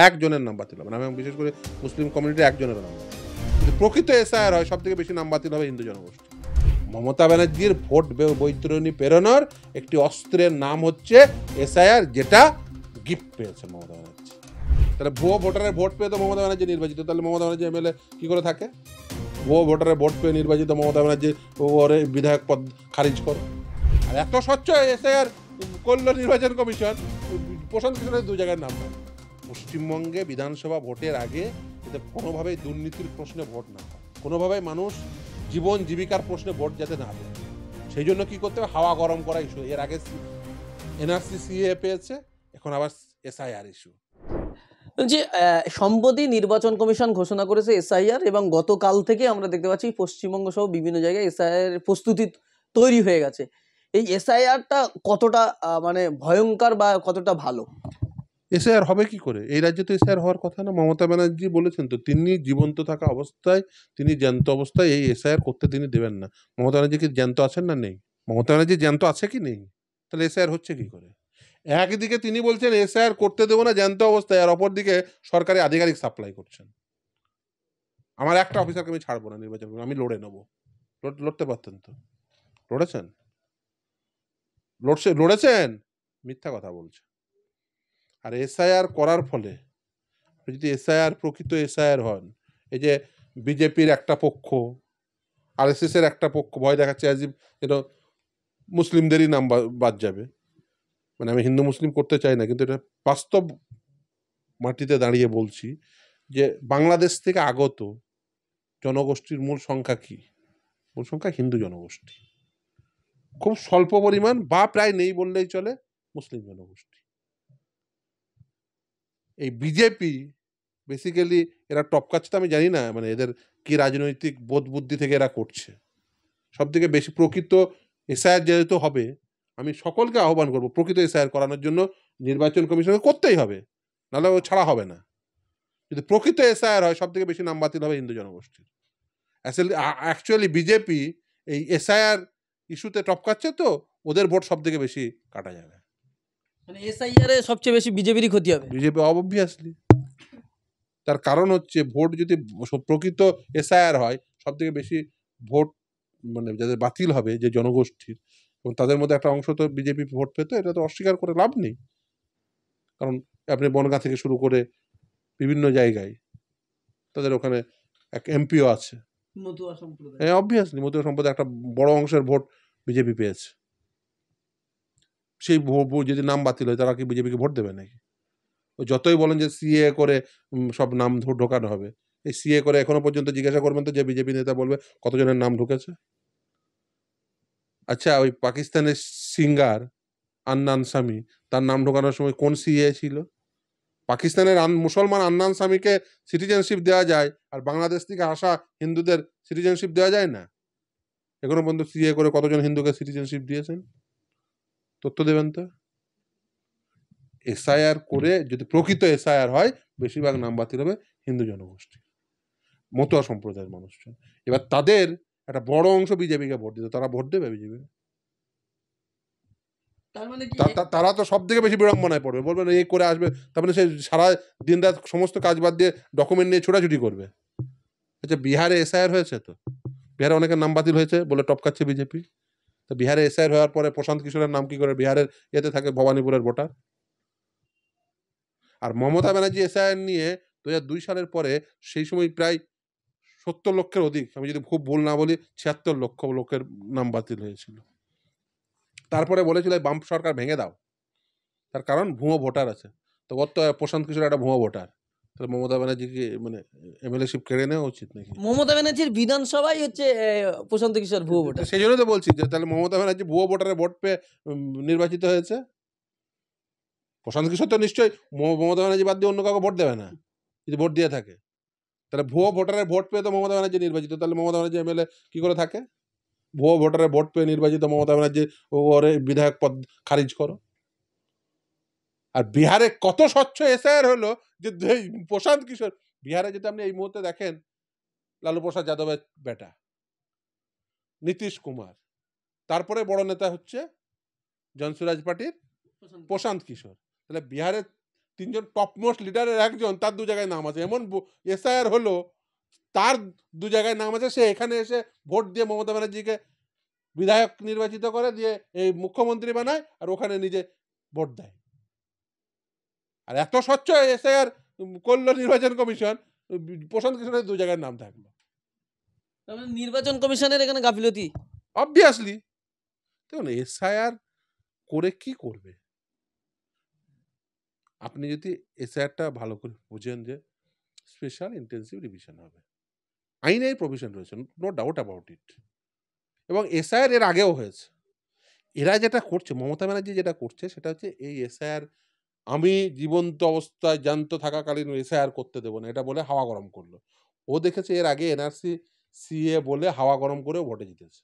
একজনের নাম বাতিল হবে না, এবং বিশেষ করে মুসলিম কমিউনিটির একজনের নাম বাতিল। কিন্তু প্রকৃত এসআইআর হয়, সব থেকে বেশি নাম বাতিল হবে হিন্দু জনগোষ্ঠী। মমতা ব্যানার্জির ভোট বৈতরণী প্রেরণার একটি অস্ত্রের নাম হচ্ছে এসআইআর, যেটা গিফট পেয়েছে মমতা ব্যানার্জি। তাহলে ভুয়ো ভোটারের ভোট পেয়ে তো মমতা ব্যানার্জি নির্বাচিত, তাহলে মমতা ব্যানার্জি এমএলএ কি করে থাকে? ভুয়ো ভোটারের ভোট পেয়ে নির্বাচিত মমতা ব্যানার্জি ওরে বিধায়ক পদ খারিজ করো। আর এত স্বচ্ছ এসআইআর করলো নির্বাচন কমিশন, প্রশান্ত কিশোরের দু জায়গার নাম নেয়। পশ্চিমবঙ্গে বিধানসভা ভোটের আগে যাতে কোনোভাবেই দুর্নীতির প্রশ্নে ভোট না হয়, কোনোভাবেই মানুষ জীবন জীবিকার প্রশ্নে ভোট যাতে না দেয়, সেই জন্য কি করতে হবে? হাওয়া গরম করা ইস্যু। এর আগে এনআরসি সিএ পেয়েছে, এখন আবার এসআইআর ইস্যু। যে সম্প্রতি নির্বাচন কমিশন ঘোষণা করেছে এসআইআর, এবং গতকাল থেকে আমরা দেখতে পাচ্ছি পশ্চিমবঙ্গ সহ বিভিন্ন জায়গায় এসআইআর প্রস্তুতি তৈরি হয়ে গেছে। এই এসআইআরটা কতটা মানে ভয়ঙ্কর বা কতটা ভালো? এসআইআর হবে কি করে? এই রাজ্যে তো এসআইআর হওয়ার কথা না। মমতা ব্যানার্জি বলেছেন তো, তিনি জীবন্ত থাকা অবস্থায়, তিনি জ্যান্ত অবস্থায় এই এসআইআর করতে তিনি দেবেন না। মমতা ব্যানার্জি কি জ্যান্ত আছেন না নেই? মমতা ব্যানার্জি জ্যান্ত আছে কি নেই? তাহলে এসআইআর হচ্ছে কি করে? একদিকে তিনি বলছেন এসআইআর করতে দেবো না জ্যান্ত অবস্থায়, আর অপরদিকে সরকারি আধিকারিক সাপ্লাই করছেন। আমার একটা অফিসারকে আমি ছাড়বো না নির্বাচন, আমি লড়ে নেবো। লড়তে পারতেন তো, লড়েছেন? লড়েছেন? মিথ্যা কথা বলছে। আর এসআইআর করার ফলে যদি এসআইআর প্রকৃত এসআইআর হন, এই যে বিজেপির একটা পক্ষ, আরএসএস এর একটা পক্ষ ভয় দেখাচ্ছে এটা মুসলিমদেরই নাম বাদ যাবে, মানে আমি হিন্দু মুসলিম করতে চাই না, কিন্তু এটা বাস্তব মাটিতে দাঁড়িয়ে বলছি যে বাংলাদেশ থেকে আগত জনগোষ্ঠীর মূল সংখ্যা কি? মূল সংখ্যা হিন্দু জনগোষ্ঠী, খুব স্বল্প পরিমাণ বা প্রায় নেই বললেই চলে মুসলিম জনগোষ্ঠী। এই বিজেপি বেসিক্যালি এরা টপকাচ্ছে তো আমি জানি না, মানে এদের কি রাজনৈতিক বোধ বুদ্ধি থেকে এরা করছে। সব থেকে বেশি প্রকৃত এসআইআর যেহেতু হবে, আমি সকলকে আহ্বান করবো প্রকৃত এসআইআর করানোর জন্য নির্বাচন কমিশনকে করতেই হবে, নাহলে ও ছাড়া হবে না। যদি প্রকৃত এসআইআর হয়, সব থেকে বেশি নাম বাতিল হবে হিন্দু জনগোষ্ঠীর। অ্যাকচুয়ালি বিজেপি এই এসআইআর ইস্যুতে টপকাচ্ছে, তো ওদের ভোট সব থেকে বেশি কাটা যাবে। মানে এসআইআর এ সবচেয়ে বেশি বিজেপিরই ক্ষতি হবে। বিজেপি অবভিয়াসলি, তার কারণ হচ্ছে ভোট যদি প্রকৃত এসআইআর হয়, সব থেকে বেশি ভোট মানে যাদের বাতিল হবে যে জনগোষ্ঠীর, এবং তাদের মধ্যে একটা অংশ তো বিজেপি ভোট পেতো, এটা তো অস্বীকার করে লাভ নেই। কারণ আপনি বনগাঁ থেকে শুরু করে বিভিন্ন জায়গায় তাদের ওখানে এক এমপিও আছে, মতুয়া সম্প্রদায়। হ্যাঁ অবভিয়াসলি মতুয়া সম্প্রদায় একটা বড় অংশের ভোট বিজেপি পেয়েছে। সেই যদি নাম বাতিল হয়, তারা কি বিজেপিকে ভোট দেবে নাকি? যতই বলেন যে সিএ করে সব নাম ঢোকানো হবে, এই সিএ করে এখনো পর্যন্ত জিজ্ঞাসা করবেন তো যে বিজেপি নেতা বলবে কতজনের নাম ঢুকেছে? আচ্ছা, ওই পাকিস্তানের সিঙ্গার আন্নান স্বামী, তার নাম ঢোকানোর সময় কোন সিএ ছিল? পাকিস্তানের মুসলমান আন্নান স্বামীকে সিটিজেনশিপ দেওয়া যায়, আর বাংলাদেশ থেকে আসা হিন্দুদের সিটিজেনশিপ দেওয়া যায় না। এখনো পর্যন্ত সিএ করে কতজন হিন্দুকে সিটিজেনশিপ দিয়েছেন? তথ্য দেবেন তো। এসআইআর করে যদি প্রকৃত এসআইআর হয়, বেশিরভাগ নাম বাতিল হবে হিন্দু জনগোষ্ঠী, মতুয়া সম্প্রদায়ের মানুষজন। এবার তাদের একটা বড় অংশ বিজেপিকে ভোট দিত, তারা ভোট দেবে বিজেপি? তার মানে কি তারা তো সব থেকে বেশি বিড়ম্বনায় পড়বে, বলবেন এই করে আসবে, তারপরে সে সারা দিন রাত সমস্ত কাজ বাদ দিয়ে ডকুমেন্ট নিয়ে ছোটাছুটি করবে। আচ্ছা, বিহারে এসআইআর হয়েছে তো, বিহারে অনেকের নাম বাতিল হয়েছে বলে টপকাচ্ছে বিজেপি। তো বিহারে এসআইআর হওয়ার পরে প্রশান্ত কিশোরের নাম কি করে বিহারের এতে থাকে, ভবানীপুরের ভোটার? আর মমতা ব্যানার্জি এসআইআর নিয়ে 2002 সালের পরে সেই সময় প্রায় 70 লক্ষের অধিক, আমি যদি খুব ভুল না বলি 76 লক্ষ লোকের নাম বাতিল হয়েছিল। তারপরে বলেছিল বাম সরকার ভেঙে দাও, তার কারণ ভুয়ো ভোটার আছে। তো ওর তো প্রশান্ত কিশোর একটা ভুয়ো ভোটার, তাহলে মমতা ব্যানার্জিকে মানে এমএলএশিপ কেড়ে নেওয়া উচিত নাকি? মমতা ব্যানার্জির বিধানসভায় হচ্ছে প্রশান্ত কিশোর ভুয়ো ভোটার। সেই জন্য তো বলছি যে তাহলে মমতা ব্যানার্জি ভুয়ো ভোটারে ভোট পেয়ে নির্বাচিত হয়েছে। প্রশান্ত কিশোর তো নিশ্চয়ই মমতা ব্যানার্জি বাদ দিয়ে অন্য কাউকে ভোট দেবে না, যদি ভোট দিয়ে থাকে। তাহলে ভুয়ো ভোটারের ভোট পেয়ে তো মমতা ব্যানার্জি নির্বাচিত, তাহলে মমতা ব্যানার্জি এমএলএ কি করে থাকে? ভুয়ো ভোটারের ভোট পেয়ে নির্বাচিত মমতা ব্যানার্জি ওরে বিধায়ক পদ খারিজ করো। আর বিহারে কত স্বচ্ছ এসআইআর হলো যে প্রশান্ত কিশোর, বিহারে যদি আপনি এই মুহূর্তে দেখেন, লালু প্রসাদ যাদবের বেটা নীতিশ কুমার, তারপরে বড় নেতা হচ্ছে জনসুরাজ পার্টির প্রশান্ত কিশোর। তাহলে বিহারে তিনজন টপ মোস্ট লিডারের একজন, তার দু জায়গায় নাম আছে। এমন এসআইআর হলো তার দু জায়গায় নাম আছে, সে এখানে এসে ভোট দিয়ে মমতা ব্যানার্জিকে বিধায়ক নির্বাচিত করে দিয়ে এই মুখ্যমন্ত্রী বানায়, আর ওখানে নিজে ভোট দেয়। আর এত স্বচ্ছ এসআইআর করলো নির্বাচন কমিশন, প্রশান্ত কিশোরের দু জায়গায় নাম থাকলো। তার মানে নির্বাচন কমিশনের এখানে গাফিলতি। অবভিয়াসলি দেখুন, এসআইআর করে কি করবে? আপনি যদি এসআইআরটা ভালো করে বুঝেন যে স্পেশাল ইন্টেন্সিভ রিভিশন হবে, আইনের প্রভিশন রয়েছে, নো ডাউট অ্যাবাউট ইট। এবং এসআইআর এর আগেও হয়েছে। এরা যেটা করছে, মমতা ব্যানার্জি যেটা করছে সেটা হচ্ছে এই এসআইআর আমি জীবন্ত অবস্থায় জ্যান্ত থাকাকালীন এসআইআর করতে দেবো না, এটা বলে হাওয়া গরম করলো। ও দেখেছে এর আগে এনআরসি সিএ বলে হাওয়া গরম করেও ভোটে জিতেছে।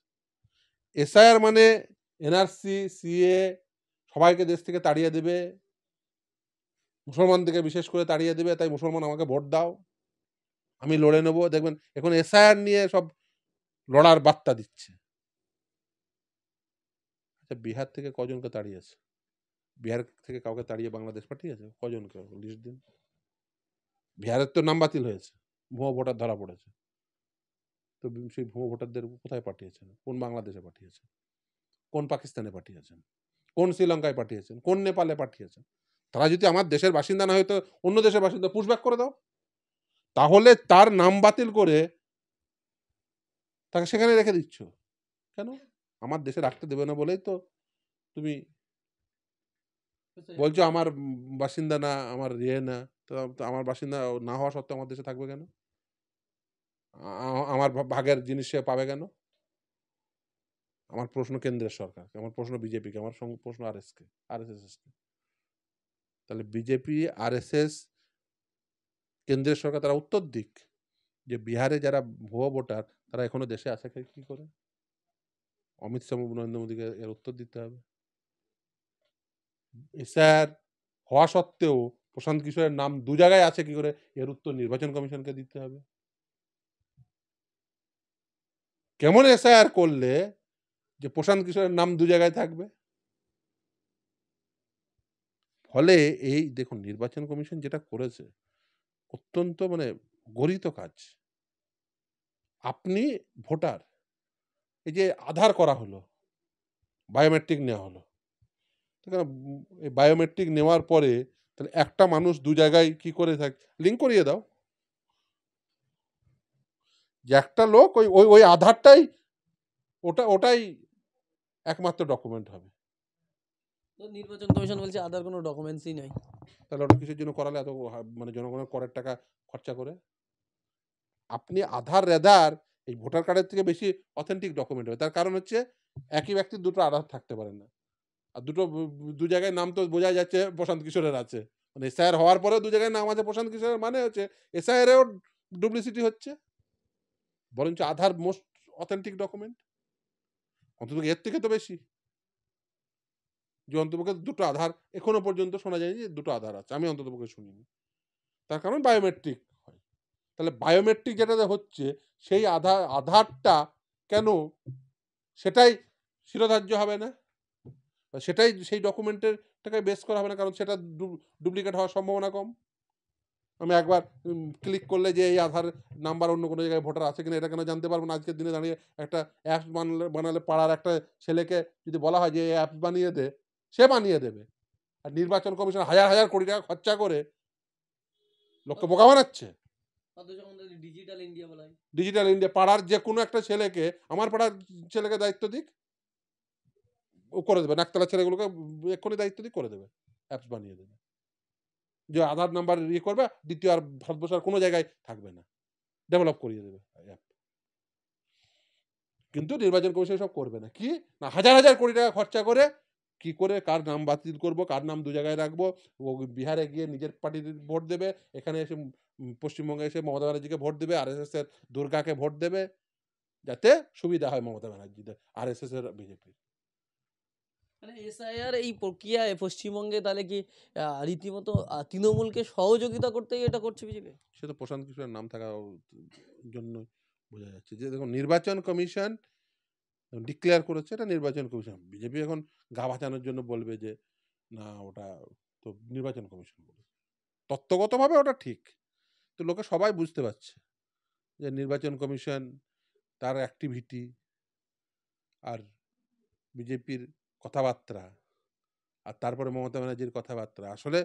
এসআইআর মানে এনআরসি সিএ সবাইকে দেশ থেকে তাড়িয়ে দেবে, মুসলমান থেকে বিশেষ করে তাড়িয়ে দেবে, তাই মুসলমান আমাকে ভোট দাও, আমি লড়ে নেবো। দেখবেন এখন এসআইআর নিয়ে সব লড়ার বার্তা দিচ্ছে। আচ্ছা, বিহার থেকে কজনকে তাড়িয়েছে? বিহার থেকে কাউকে তাড়িয়ে বাংলাদেশ পাঠিয়েছে? কজনকে লিস্ট দিন। বিহারের তো নাম বাতিল হয়েছে, ভুয়ো ভোটার ধরা পড়েছে। তো সেই ভুয়ো ভোটারদের কোথায় পাঠিয়েছেন? কোন বাংলাদেশে পাঠিয়েছেন? কোন পাকিস্তানে পাঠিয়েছেন? কোন শ্রীলঙ্কায় পাঠিয়েছেন? কোন নেপালে পাঠিয়েছেন? তারা যদি আমার দেশের বাসিন্দা না হয়তো অন্য দেশের বাসিন্দা, পুশব্যাক করে দাও। তাহলে তার নাম বাতিল করে তাকে সেখানে রেখে দিচ্ছ কেন? আমার দেশে রাখতে দেবে না বলেই তো তুমি বলছো আমার বাসিন্দা না, আমার না। তো আমার বাসিন্দা না হওয়া সত্ত্বেও আমার দেশে থাকবে কেন? আমার ভাগের জিনিস সে পাবে কেন? আমার প্রশ্ন কেন্দ্রের সরকারকে, আমার প্রশ্ন বিজেপিকে, আমার প্রশ্ন আরএসএস কে। তাহলে বিজেপি আরএসএস কেন্দ্রের সরকার তারা উত্তর দিক যে বিহারে যারা ভুয়ো ভোটার তারা এখনো দেশে আছে কি করে। অমিত শাহ নরেন্দ্র মোদীকে এর উত্তর দিতে হবে। এসআইআর হওয়া সত্ত্বেও প্রশান্ত কিশোরের নাম দু জায়গায় আছে কি করে, এর উত্তর নির্বাচন কমিশনকে দিতে হবে। কেমন এসআইআর করলে যে প্রশান্ত কিশোরের নাম দু জায়গায় থাকবে? ফলে এই দেখুন, নির্বাচন কমিশন যেটা করেছে অত্যন্ত গরিত কাজ। আপনি ভোটার, এই যে আধার করা হলো, বায়োমেট্রিক নেওয়া হলো, এই বায়োমেট্রিক নেওয়ার পরে তাহলে একটা মানুষ দু জায়গায় কি করে লিঙ্ক করিয়ে দাও, যে একটা লোক ওই ওই ওই আধারটাই ওটাই একমাত্র ডকুমেন্ট হবে। নির্বাচন কমিশন বলছে আধার কোনো ডকুমেন্টসই নাই। তাহলে ওটা কিসের জন্য করালে এত জনগণের করের টাকা খরচা করে? আপনি আধার এই ভোটার কার্ডের থেকে বেশি অথেন্টিক ডকুমেন্ট হবে। তার কারণ হচ্ছে একই ব্যক্তির দুটো আধার থাকতে পারে না। আর দু জায়গায় নাম তো বোঝা যাচ্ছে প্রশান্ত কিশোরের আছে, এসআইআর হওয়ার পরেও দু জায়গায় নাম আছে প্রশান্ত কিশোরের, মানে হচ্ছে এসআইআর এও ডুপ্লিসিটি হচ্ছে। বরঞ্চ আধার মোস্ট অথেন্টিক ডকুমেন্ট, অন্তত এর থেকে তো বেশি। যে অন্ততপক্ষে দুটো আধার, এখনো পর্যন্ত শোনা যায়নি যে দুটো আধার আছে, আমি অন্ততপক্ষে শুনিনি। তার কারণ বায়োমেট্রিক হয়। তাহলে বায়োমেট্রিক যেটাতে হচ্ছে সেই আধারটা কেন সেটাই শিরোধার্য হবে না, সেটাই সেই ডকুমেন্টের টাকায় বেস করা হবে না, কারণ সেটা ডুপ্লিকেট হওয়ার সম্ভাবনা কম। আমি একবার ক্লিক করলে যে এই আধার নাম্বার অন্য কোনো জায়গায় ভোটার আছে কিনা এটা কেন জানতে পারবো না? আজকের দিনে দাঁড়িয়ে একটা অ্যাপস বানালে পাড়ার একটা ছেলেকে যদি বলা হয় যে এই অ্যাপস বানিয়ে দে, সে বানিয়ে দেবে। আর নির্বাচন কমিশন হাজার হাজার কোটি টাকা খরচা করে লোককে বোকা বানাচ্ছে। ডিজিটাল ইন্ডিয়া পাড়ার যে কোনো একটা ছেলেকে, আমার পাড়ার ছেলেকে দায়িত্ব দিক, ও করে দেবে। নাকতলা ছেলেগুলোকে এক্ষুনি দায়িত্ব দিক, করে দেবে, অ্যাপস বানিয়ে দেবে, যে আধার নাম্বার করবে, দ্বিতীয় আর ভারতবর্ষের কোনো জায়গায় থাকবে না, ডেভেলপ করিয়ে দেবে অ্যাপ। কিন্তু নির্বাচন কমিশন সব করবে না। কি না, হাজার হাজার কোটি টাকা খরচা করে কি করে কার নাম বাতিল করব, কার নাম দু জায়গায় রাখবো। ও বিহারে গিয়ে নিজের পার্টির ভোট দেবে, এখানে এসে পশ্চিমবঙ্গে এসে মমতা ব্যানার্জিকে ভোট দেবে, আরএসএস এর দুর্গাকে ভোট দেবে, যাতে সুবিধা হয় মমতা ব্যানার্জিদের, আরএসএস এর বিজেপি। মানে এসআইআর এই প্রক্রিয়ায় পশ্চিমবঙ্গে তাহলে কি রীতিমতো তৃণমূলকে সহযোগিতা করতেই এটা করছে বিজেপি? সে তো প্রশান্ত কিশোরের নাম থাকার জন্য বোঝা যাচ্ছে। যে দেখুন, নির্বাচন কমিশন ডিক্লেয়ার করেছে, এটা নির্বাচন কমিশন। বিজেপি এখন গা বাঁচানোর জন্য বলবে যে না ওটা তো নির্বাচন কমিশন বলে। তত্ত্বগতভাবে ওটা ঠিক, তো লোকে সবাই বুঝতে পারছে যে নির্বাচন কমিশন তার অ্যাক্টিভিটি আর বিজেপির কথাবার্তা আর তারপরে মমতা ব্যানার্জির কথাবার্তা আসলে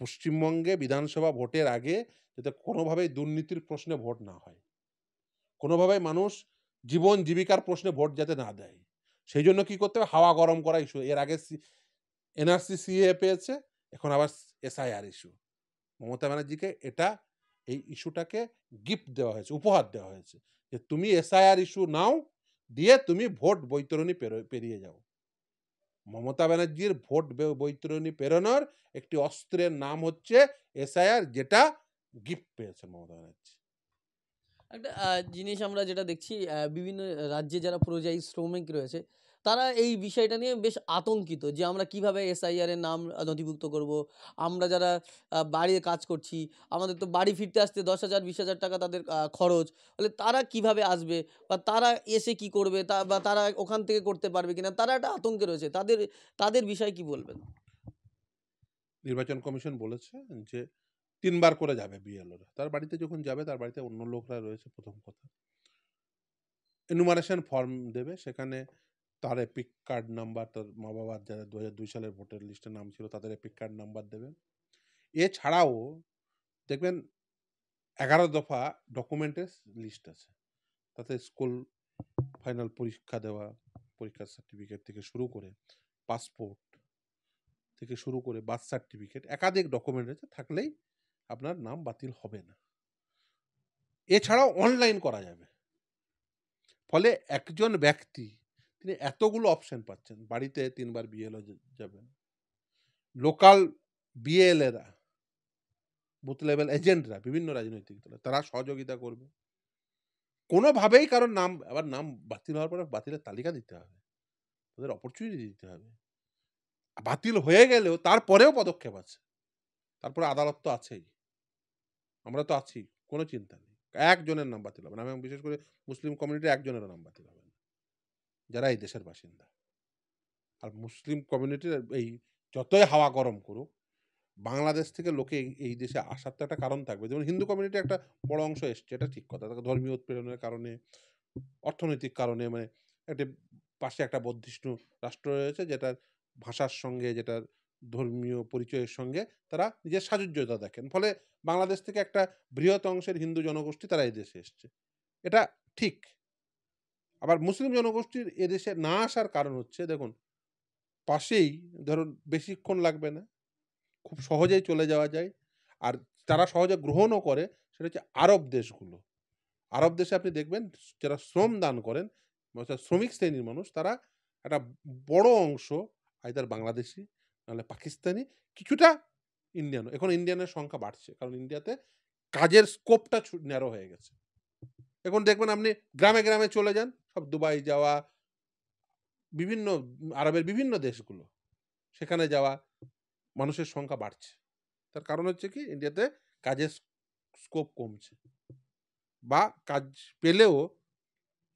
পশ্চিমবঙ্গে বিধানসভা ভোটের আগে যাতে কোনোভাবেই দুর্নীতির প্রশ্নে ভোট না হয়, কোনোভাবেই মানুষ জীবন জীবিকার প্রশ্নে ভোট যাতে না দেয়, সেই জন্য কি করতে হবে, হাওয়া গরম করা ইস্যু। এর আগে এনআরসি সিএ পেয়েছে, এখন আবার এসআইআর ইস্যু। মমতা ব্যানার্জিকে এই ইস্যুটাকে গিফট দেওয়া হয়েছে, উপহার দেওয়া হয়েছে, যে তুমি এসআইআর ইস্যু নাও, দিয়ে তুমি ভোট বৈতরণী পেরিয়ে যাও। মমতা ব্যানার্জির ভোট বৈতরণী পেরোনোর একটি অস্ত্রের নাম হচ্ছে এসআইআর, যেটা গিফট পেয়েছে মমতা ব্যানার্জি। একটা জিনিস আমরা যেটা দেখছি, বিভিন্ন রাজ্যে যারা পরিযায়ী শ্রমিক রয়েছে তারা এই বিষয়টা নিয়ে বেশ আতঙ্কিত যে আমরা কিভাবে এসআইআর এর নাম নথিভুক্ত করব। আমরা যারা বাড়িতে কাজ করছি, আমাদের তো বাড়ি ফিরতে আসতে 10,000 20,000 টাকা তাদের খরচ। ফলে তারা কিভাবে আসবে বা তারা এসে কি করবে, বা তারা ওখান থেকে করতে পারবে কিনা, তারা একটা আতঙ্কে রয়েছে। তাদের তাদের বিষয়ে কি বলবেন? নির্বাচন কমিশন বলেছে যে 3 বার করে যাবে বিএলওরা, তার বাড়িতে যখন যাবে তার বাড়িতে অন্য লোকরা রয়েছে, প্রথম কথা এনুমারেশন ফর্ম দেবে, সেখানে তার এপিক কার্ড নাম্বার, তার মা বাবার যারা 2002 সালের ভোটার লিস্টে নাম ছিল তাদের এপিক কার্ড নাম্বার দেবে। এছাড়াও দেখবেন 11 দফা ডকুমেন্টের লিস্ট আছে, তাতে স্কুল ফাইনাল পরীক্ষা দেওয়া, পরীক্ষার সার্টিফিকেট থেকে শুরু করে পাসপোর্ট থেকে শুরু করে বার্থ সার্টিফিকেট, একাধিক ডকুমেন্ট আছে, থাকলেই আপনার নাম বাতিল হবে না। এছাড়াও অনলাইন করা যাবে, ফলে একজন ব্যক্তি তিনি এতগুলো অপশন পাচ্ছেন, বাড়িতে 3 বার বিএলও যাবেন, লোকাল বিএলএরা, বুথ লেভেল এজেন্টরা, বিভিন্ন রাজনৈতিক দল তারা সহযোগিতা করবে। কোনোভাবেই কারোর নাম, আবার নাম বাতিল হওয়ার পরে বাতিলের তালিকা দিতে হবে, তাদের অপরচুনিটি দিতে হবে। বাতিল হয়ে গেলেও তারপরেও পদক্ষেপ আছে, তারপরে আদালত তো আছেই, আমরা তো আছি, কোনো চিন্তা নেই। একজনের নাম বাতিল হবে না, এবং বিশেষ করে মুসলিম কমিউনিটির একজনেরও নাম বাতিল হবে না, যারা এই দেশের বাসিন্দা। আর মুসলিম কমিউনিটির এই যতই হাওয়া গরম করুক, বাংলাদেশ থেকে লোকে এই দেশে আসার তো একটা কারণ থাকবে। যেমন হিন্দু কমিউনিটি একটা বড় অংশ এসছে, এটা ঠিক কথা, তাকে ধর্মীয় উৎপীড়নের কারণে, অর্থনৈতিক কারণে, মানে একটা পাশে একটা বর্ধিষ্ণু রাষ্ট্র রয়েছে যেটার ভাষার সঙ্গে, যেটার ধর্মীয় পরিচয়ের সঙ্গে তারা নিজের সাযুজ্যতা দেখেন, ফলে বাংলাদেশ থেকে একটা বৃহৎ অংশের হিন্দু জনগোষ্ঠী তারা এই দেশে এসছে, এটা ঠিক। আবার মুসলিম জনগোষ্ঠীর এদেশে না আসার কারণ হচ্ছে, দেখুন পাশেই, ধরুন বেশিক্ষণ লাগবে না, খুব সহজেই চলে যাওয়া যায়, আর তারা সহজে গ্রহণও করে, সেটা হচ্ছে আরব দেশগুলো। আরব দেশে আপনি দেখবেন যারা শ্রম দান করেন, অর্থাৎ শ্রমিক শ্রেণীর মানুষ, তারা একটা বড় অংশ আইদার বাংলাদেশি, নাহলে পাকিস্তানি, কিছুটা ইন্ডিয়ানও। এখন ইন্ডিয়ানের সংখ্যা বাড়ছে, কারণ ইন্ডিয়াতে কাজের স্কোপটা ন্যারো হয়ে গেছে। এখন দেখবেন আপনি গ্রামে গ্রামে চলে যান, সব দুবাই যাওয়া, বিভিন্ন আরবের বিভিন্ন দেশগুলো, সেখানে যাওয়া মানুষের সংখ্যা বাড়ছে। তার কারণ হচ্ছে কি, ইন্ডিয়াতে কাজের স্কোপ কমছে, বা কাজ পেলেও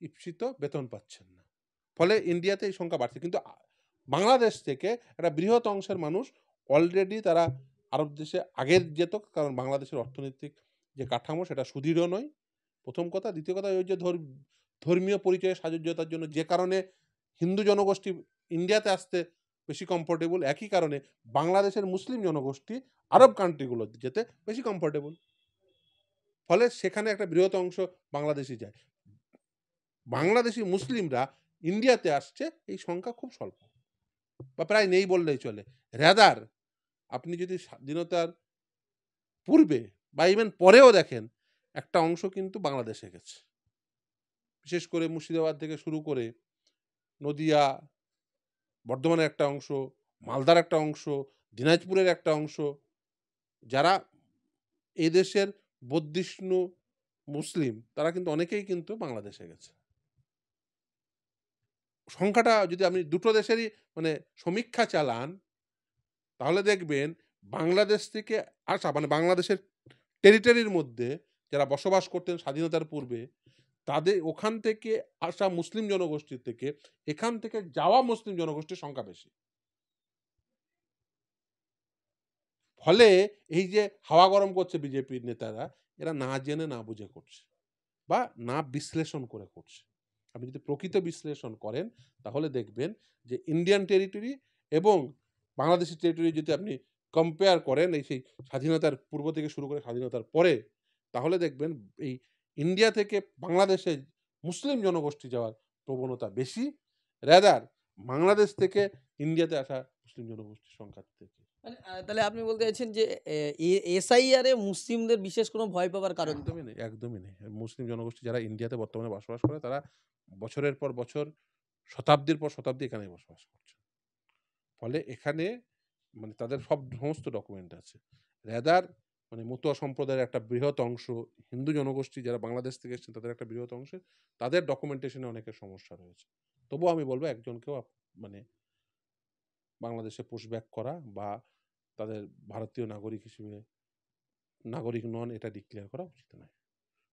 ঈপ্সিত বেতন পাচ্ছেন না, ফলে ইন্ডিয়াতে এই সংখ্যা বাড়ছে। কিন্তু বাংলাদেশ থেকে একটা বৃহৎ অংশের মানুষ অলরেডি তারা আরব দেশে আগের যেত, কারণ বাংলাদেশের অর্থনৈতিক যে কাঠামো সেটা সুদৃঢ় নয়, প্রথম কথা। দ্বিতীয় কথা, ওই যে ধর্মীয় পরিচয়ে সাযুজ্যতার জন্য যে কারণে হিন্দু জনগোষ্ঠী ইন্ডিয়াতে আসতে বেশি কমফোর্টেবল, একই কারণে বাংলাদেশের মুসলিম জনগোষ্ঠী আরব কান্ট্রিগুলো যেতে বেশি কমফোর্টেবল, ফলে সেখানে একটা বৃহৎ অংশ বাংলাদেশি যায়। বাংলাদেশি মুসলিমরা ইন্ডিয়াতে আসছে, এই সংখ্যা খুব স্বল্প, বা প্রায় নেই বললেই চলে। রাদার আপনি যদি স্বাধীনতার পূর্বে বা ইভেন পরেও দেখেন, একটা অংশ কিন্তু বাংলাদেশে গেছে, বিশেষ করে মুর্শিদাবাদ থেকে শুরু করে নদিয়া, বর্ধমানের একটা অংশ, মালদার একটা অংশ, দিনাজপুরের একটা অংশ, যারা এদেশের বর্ধিষ্ণু মুসলিম, তারা কিন্তু অনেকেই কিন্তু বাংলাদেশে গেছে। সংখ্যাটা যদি আপনি দুটো দেশেরই মানে সমীক্ষা চালান, তাহলে দেখবেন বাংলাদেশ থেকে আসা, মানে বাংলাদেশের টেরিটরির মধ্যে যারা বসবাস করতেন স্বাধীনতার পূর্বে, তাদের ওখান থেকে আসা মুসলিম জনগোষ্ঠীর থেকে এখান থেকে যাওয়া মুসলিম জনগোষ্ঠীর সংখ্যা বেশি। ফলে এই যে হাওয়া গরম করছে বিজেপির নেতারা, এরা না জেনে না বুঝে করছে বা না বিশ্লেষণ করে করছে। আপনি যদি প্রকৃত বিশ্লেষণ করেন তাহলে দেখবেন যে ইন্ডিয়ান টেরিটরি এবং বাংলাদেশের টেরিটরি যদি আপনি কম্পেয়ার করেন এই সেই স্বাধীনতার পূর্ব থেকে শুরু করে স্বাধীনতার পরে, তাহলে দেখবেন এই ইন্ডিয়া থেকে বাংলাদেশে মুসলিম জনগোষ্ঠী যাওয়ার প্রবণতা বেশি, রাদার বাংলাদেশ থেকে ইন্ডিয়াতে আসা মুসলিম জনগোষ্ঠীর সংখ্যার থেকে। মানে তাহলে আপনি বলতে চাইছেন যে এসআইআর এ মুসলিমদের বিশেষ কোনো ভয় পাবার কারণ নেই। একদমই নেই, একদমই নেই। মুসলিম জনগোষ্ঠী যারা ইন্ডিয়াতে বর্তমানে বসবাস করে তারা বছরের পর বছর, শতাব্দীর পর শতাব্দী এখানেই বসবাস করছে। ফলে এখানে মানে তাদের সমস্ত ডকুমেন্ট আছে। রাদার মানে মতুয়া সম্প্রদায়ের একটা বৃহৎ অংশ, হিন্দু জনগোষ্ঠী যারা বাংলাদেশ থেকে এসেছেন তাদের একটা বৃহৎ অংশ, তাদের ডকুমেন্টেশনে অনেকের সমস্যা রয়েছে। তবুও আমি বলব একজনকেও মানে বাংলাদেশে পুশব্যাক করা বা তাদের ভারতীয় নাগরিক হিসেবে নাগরিক নন এটা ডিক্লেয়ার করা উচিত নয়।